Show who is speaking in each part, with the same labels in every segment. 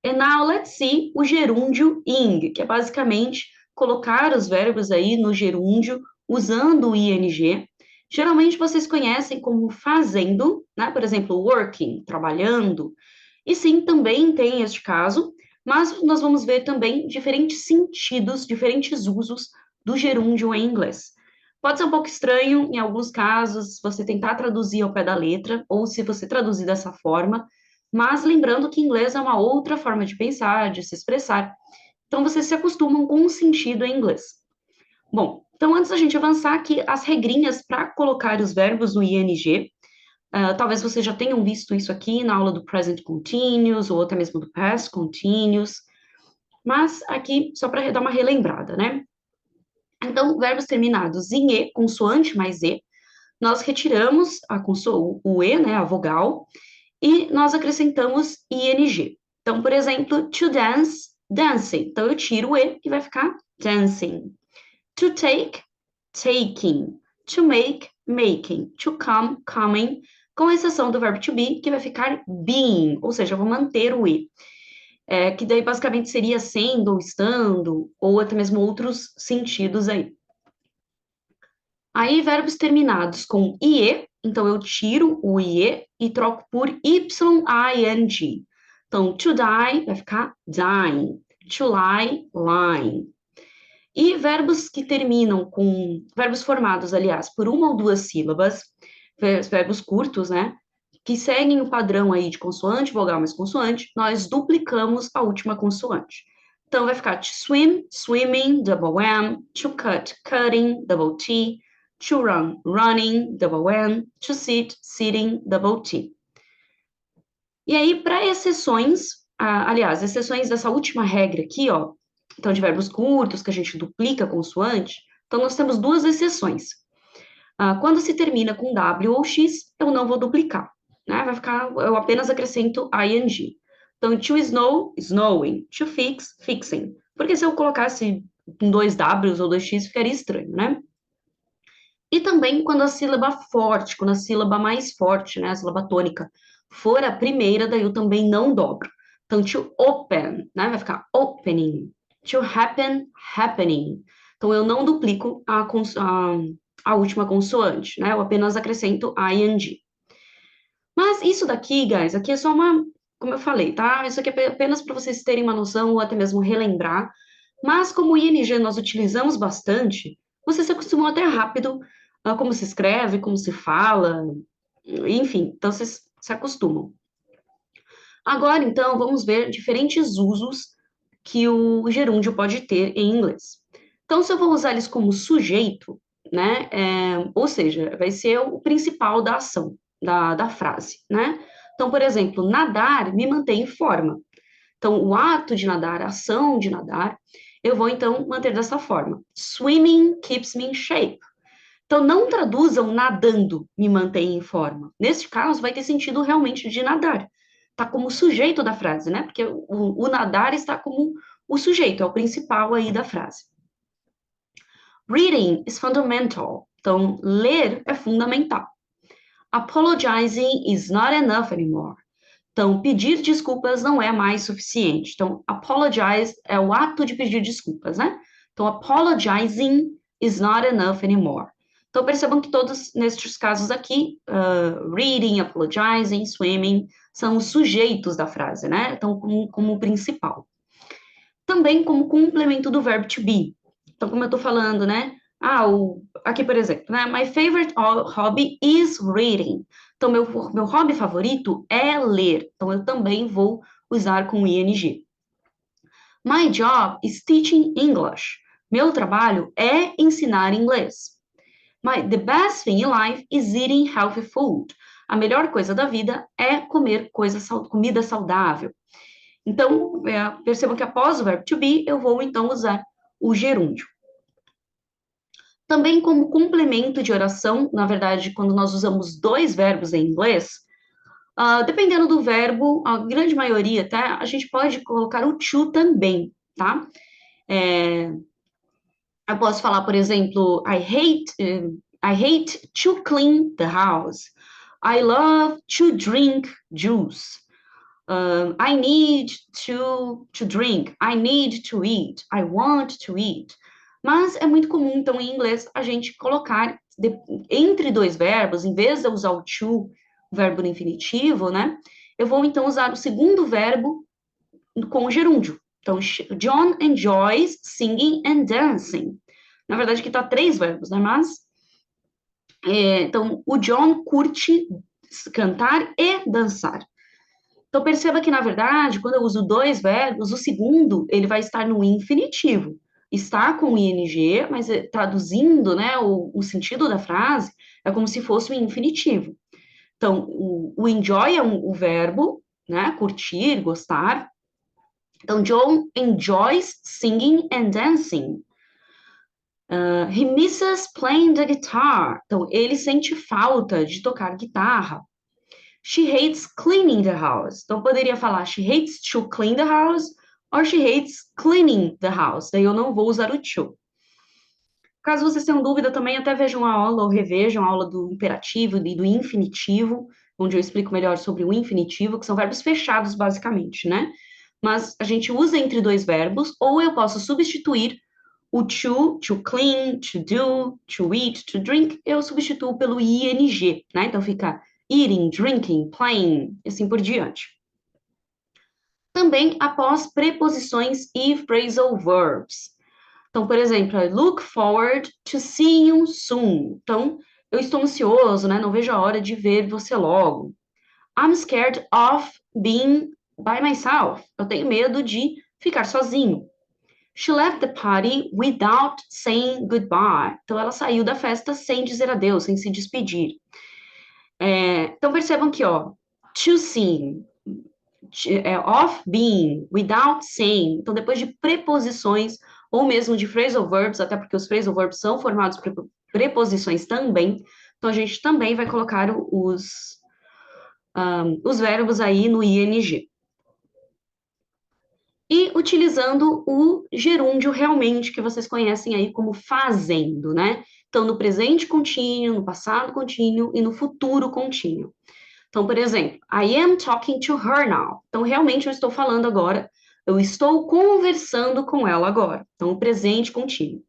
Speaker 1: And now let's see o gerúndio ing, que é basicamente colocar os verbos aí no gerúndio usando o ing. Geralmente vocês conhecem como fazendo, né? Por exemplo, working, trabalhando. E sim, também tem este caso, mas nós vamos ver também diferentes sentidos, diferentes usos do gerúndio em inglês. Pode ser um pouco estranho em alguns casos, se você tentar traduzir ao pé da letra, ou se você traduzir dessa forma, mas lembrando que inglês é uma outra forma de pensar, de se expressar. Então, vocês se acostumam com o sentido em inglês. Bom, então antes da gente avançar aqui, as regrinhas para colocar os verbos no ing. Talvez vocês já tenham visto isso aqui na aula do present continuous, ou até mesmo do past continuous, mas aqui, só para dar uma relembrada, né? Então, verbos terminados em E, consoante mais E, nós retiramos o E, né, a vogal, e nós acrescentamos ing. Então, por exemplo, to dance, dancing. Então, eu tiro o E e vai ficar dancing. To take, taking. To make, making. To come, coming. Com exceção do verbo to be, que vai ficar being, ou seja, eu vou manter o E. Que daí basicamente seria sendo ou estando, ou até mesmo outros sentidos aí. Aí, verbos terminados com IE, então eu tiro o IE e troco por YING. Então, to die vai ficar dying, to lie, lying. E verbos que terminam com, verbos formados, aliás, por uma ou duas sílabas, verbos curtos, né? Que seguem o padrão aí de consoante, vogal mais consoante, nós duplicamos a última consoante. Então, vai ficar to swim, swimming, double M, to cut, cutting, double T, to run, running, double N, to sit, sitting, double T. E aí, para exceções, aliás, exceções dessa última regra aqui, ó, então de verbos curtos, que a gente duplica a consoante, então nós temos duas exceções. Quando se termina com W ou X, eu não vou duplicar, né? Vai ficar, eu apenas acrescento ing. Então, to snow, snowing, to fix, fixing. Porque se eu colocasse com dois Ws ou dois X, ficaria estranho, né? E também quando a sílaba forte, quando a sílaba mais forte, né, a sílaba tônica, for a primeira, daí eu também não dobro. Então, to open, né, vai ficar opening. To happen, happening. Então, eu não duplico a última consoante, né, eu apenas acrescento ing. Mas isso daqui, guys, aqui é só uma, como eu falei, tá? Isso aqui é apenas para vocês terem uma noção ou até mesmo relembrar. Mas como o ing nós utilizamos bastante, você se acostumou até rápido a como se escreve, como se fala, enfim, então vocês se acostumam. Agora, então, vamos ver diferentes usos que o gerúndio pode ter em inglês. Então, se eu vou usar eles como sujeito, né, ou seja, vai ser o principal da ação, da frase, né? Então, por exemplo, nadar me mantém em forma. Então, o ato de nadar, a ação de nadar, eu vou então manter dessa forma. Swimming keeps me in shape. Então, não traduzam nadando me mantém em forma. Neste caso, vai ter sentido realmente de nadar. Está como sujeito da frase, né? Porque o nadar está como o sujeito, é o principal aí da frase. Reading is fundamental. Então, ler é fundamental. Apologizing is not enough anymore. Então, pedir desculpas não é mais suficiente. Então, apologize é o ato de pedir desculpas, né? Então, apologizing is not enough anymore. Então, percebam que todos nestes casos aqui, reading, apologizing, swimming, são os sujeitos da frase, né? Então, como principal. Também como complemento do verbo to be. Então, como eu estou falando, né? Aqui, por exemplo, né? My favorite hobby is reading. Então, meu hobby favorito é ler. Então, eu também vou usar com ing. My job is teaching English. Meu trabalho é ensinar inglês. The best thing in life is eating healthy food. A melhor coisa da vida é comer comida saudável. Então, percebam que após o verbo to be, eu vou então usar o gerúndio. Também como complemento de oração, na verdade, quando nós usamos dois verbos em inglês, dependendo do verbo, a grande maioria, tá? A gente pode colocar o to também, tá? Eu posso falar, por exemplo, I hate to clean the house. I love to drink juice. I need to drink, I need to eat, I want to eat. Mas é muito comum, então, em inglês, a gente colocar entre dois verbos, em vez de eu usar o to, o verbo no infinitivo, né? Eu vou, então, usar o segundo verbo com o gerúndio. Então, John enjoys singing and dancing. Na verdade, aqui tá três verbos, né? Mas, então, o John curte cantar e dançar. Então, perceba que, na verdade, quando eu uso dois verbos, o segundo, ele vai estar no infinitivo. Está com ing, mas traduzindo, né, o sentido da frase, é como se fosse o infinitivo. Então, o enjoy é o verbo, né, curtir, gostar. Então, John enjoys singing and dancing. He misses playing the guitar. Então, ele sente falta de tocar guitarra. She hates cleaning the house. Então, poderia falar she hates to clean the house or she hates cleaning the house. Daí eu não vou usar o to. Caso vocês tenham dúvida, também até vejam a aula ou revejam a aula do imperativo e do infinitivo, onde eu explico melhor sobre o infinitivo, que são verbos fechados, basicamente, né? Mas a gente usa entre dois verbos, ou eu posso substituir o to clean, to do, to eat, to drink, eu substituo pelo ing, né? Então fica eating, drinking, playing, e assim por diante. Também após preposições e phrasal verbs. Então, por exemplo, I look forward to seeing you soon. Então, eu estou ansioso, né? Não vejo a hora de ver você logo. I'm scared of being by myself. Eu tenho medo de ficar sozinho. She left the party without saying goodbye. Então, ela saiu da festa sem dizer adeus, sem se despedir. Então, percebam que, ó, to sing, of being, without saying. Então, depois de preposições, ou mesmo de phrasal verbs, até porque os phrasal verbs são formados por preposições também, então a gente também vai colocar os verbos aí no ing. E utilizando o gerúndio realmente, que vocês conhecem aí como fazendo, né? Então, no presente contínuo, no passado contínuo e no futuro contínuo. Então, por exemplo, I am talking to her now. Então, realmente eu estou falando agora, eu estou conversando com ela agora. Então, o presente contínuo.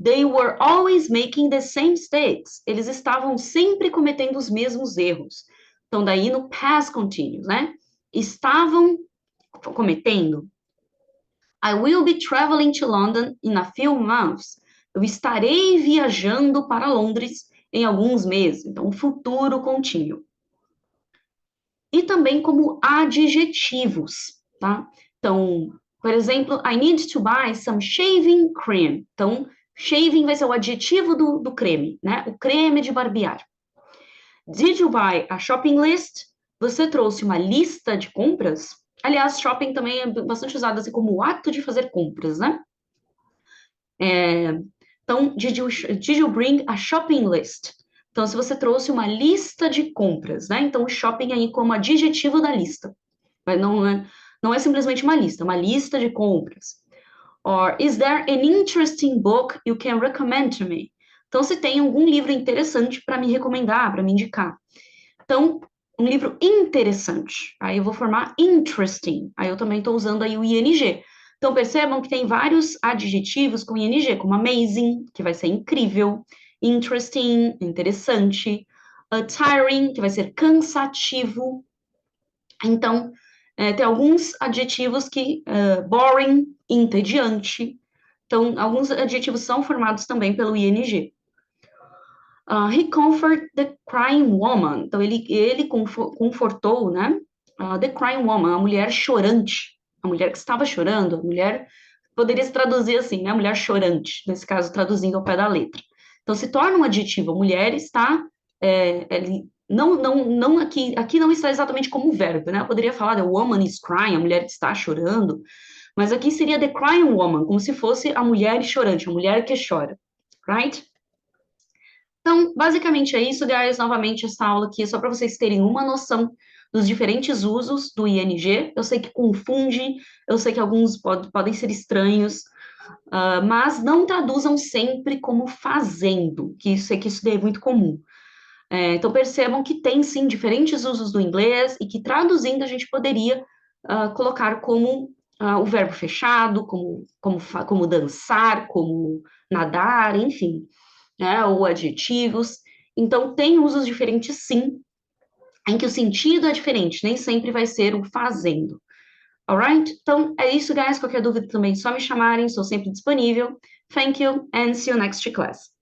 Speaker 1: They were always making the same mistakes. Eles estavam sempre cometendo os mesmos erros. Então, daí no past continuous, né? Estavam cometendo. I will be traveling to London in a few months. Eu estarei viajando para Londres em alguns meses. Então, futuro contínuo. E também como adjetivos, tá? Então, por exemplo, I need to buy some shaving cream. Então, shaving vai ser o adjetivo do creme, né? O creme de barbear. Did you buy a shopping list? Você trouxe uma lista de compras? Aliás, shopping também é bastante usado assim como o ato de fazer compras, né? Então, did you bring a shopping list? Então, se você trouxe uma lista de compras, né? Então, o shopping aí como adjetivo da lista. Mas não é simplesmente uma lista de compras. Or, is there an interesting book you can recommend to me? Então, se tem algum livro interessante para me recomendar, para me indicar. Então, um livro interessante. Aí eu vou formar interesting. Aí eu também estou usando aí o ing. Então, percebam que tem vários adjetivos com ing, como amazing, que vai ser incrível, interesting, interessante, tiring, que vai ser cansativo. Então, tem alguns adjetivos que, boring, entediante. Então, alguns adjetivos são formados também pelo ing. He comforted the crying woman. Então, ele confortou, né? The crying woman, a mulher chorante. A mulher que estava chorando, a mulher... Poderia se traduzir assim, né? A mulher chorante. Nesse caso, traduzindo ao pé da letra. Então, se torna um adjetivo. A mulher está... não aqui não está exatamente como verbo, né? Eu poderia falar the woman is crying, a mulher está chorando. Mas aqui seria the crying woman, como se fosse a mulher chorante, a mulher que chora. Right? Então, basicamente é isso, guys. Novamente, essa aula aqui é só para vocês terem uma noção dos diferentes usos do ing. Eu sei que confunde, eu sei que alguns podem ser estranhos, mas não traduzam sempre como fazendo, que eu sei que isso daí é muito comum. Então, percebam que tem, sim, diferentes usos do inglês e que, traduzindo, a gente poderia colocar como o verbo fechado, como dançar, como nadar, enfim, né, ou adjetivos. Então, tem usos diferentes, sim, em que o sentido é diferente, nem sempre vai ser o fazendo. Alright? Então, é isso, guys. Qualquer dúvida também, é só me chamarem, sou sempre disponível. Thank you and see you next class.